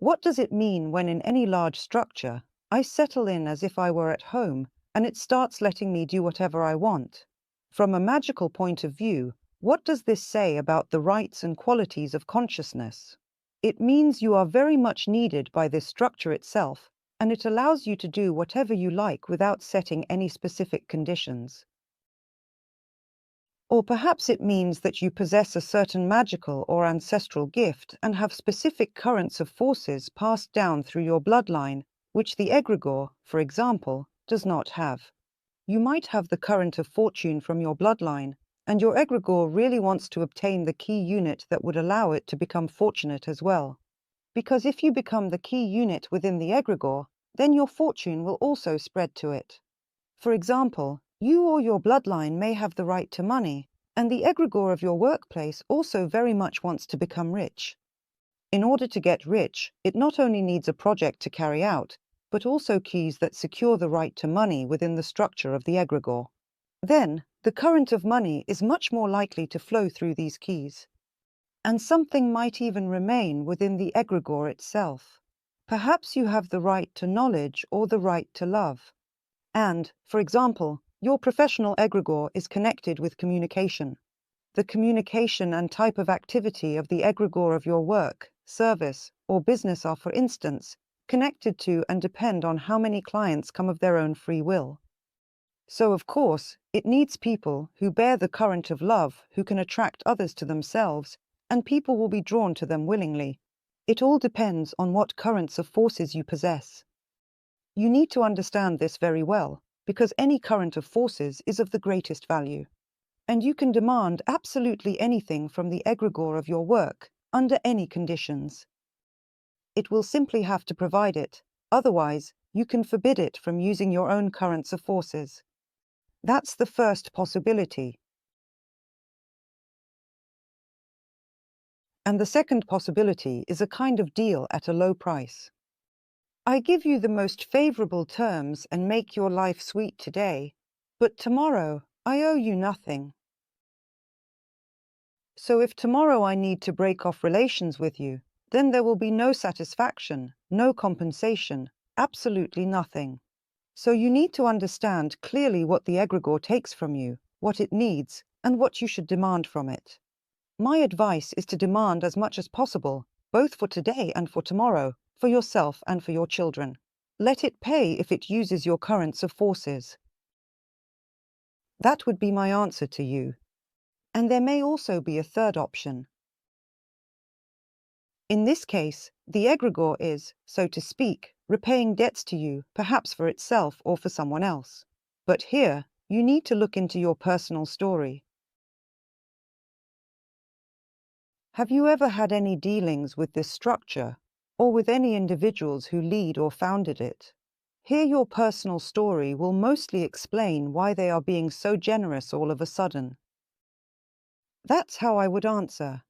What does it mean when in any large structure, I settle in as if I were at home and it starts letting me do whatever I want? From a magical point of view, what does this say about the rights and qualities of consciousness? It means you are very much needed by this structure itself, and it allows you to do whatever you like without setting any specific conditions. Or perhaps it means that you possess a certain magical or ancestral gift and have specific currents of forces passed down through your bloodline, which the egregor, for example, does not have. You might have the current of fortune from your bloodline, and your egregor really wants to obtain the key unit that would allow it to become fortunate as well. Because if you become the key unit within the egregor, then your fortune will also spread to it. For example, you or your bloodline may have the right to money, and the egregor of your workplace also very much wants to become rich. In order to get rich, it not only needs a project to carry out, but also keys that secure the right to money within the structure of the egregor. Then, the current of money is much more likely to flow through these keys. And something might even remain within the egregor itself. Perhaps you have the right to knowledge or the right to love. And, for example, your professional egregor is connected with communication. The communication and type of activity of the egregor of your work, service, or business are, for instance, connected to and depend on how many clients come of their own free will. So, of course, it needs people who bear the current of love who can attract others to themselves, and people will be drawn to them willingly. It all depends on what currents of forces you possess. You need to understand this very well, because any current of forces is of the greatest value. And you can demand absolutely anything from the egregor of your work, under any conditions. It will simply have to provide it, otherwise you can forbid it from using your own currents of forces. That's the first possibility. And the second possibility is a kind of deal at a low price. I give you the most favorable terms and make your life sweet today, but tomorrow I owe you nothing. So if tomorrow I need to break off relations with you, then there will be no satisfaction, no compensation, absolutely nothing. So you need to understand clearly what the egregor takes from you, what it needs, and what you should demand from it. My advice is to demand as much as possible, both for today and for tomorrow, for yourself and for your children. Let it pay if it uses your currents of forces. That would be my answer to you. And there may also be a third option. In this case, the egregor is, so to speak, repaying debts to you, perhaps for itself or for someone else. But here, you need to look into your personal story. Have you ever had any dealings with this structure, or with any individuals who lead or founded it? Here your personal story will mostly explain why they are being so generous all of a sudden. That's how I would answer.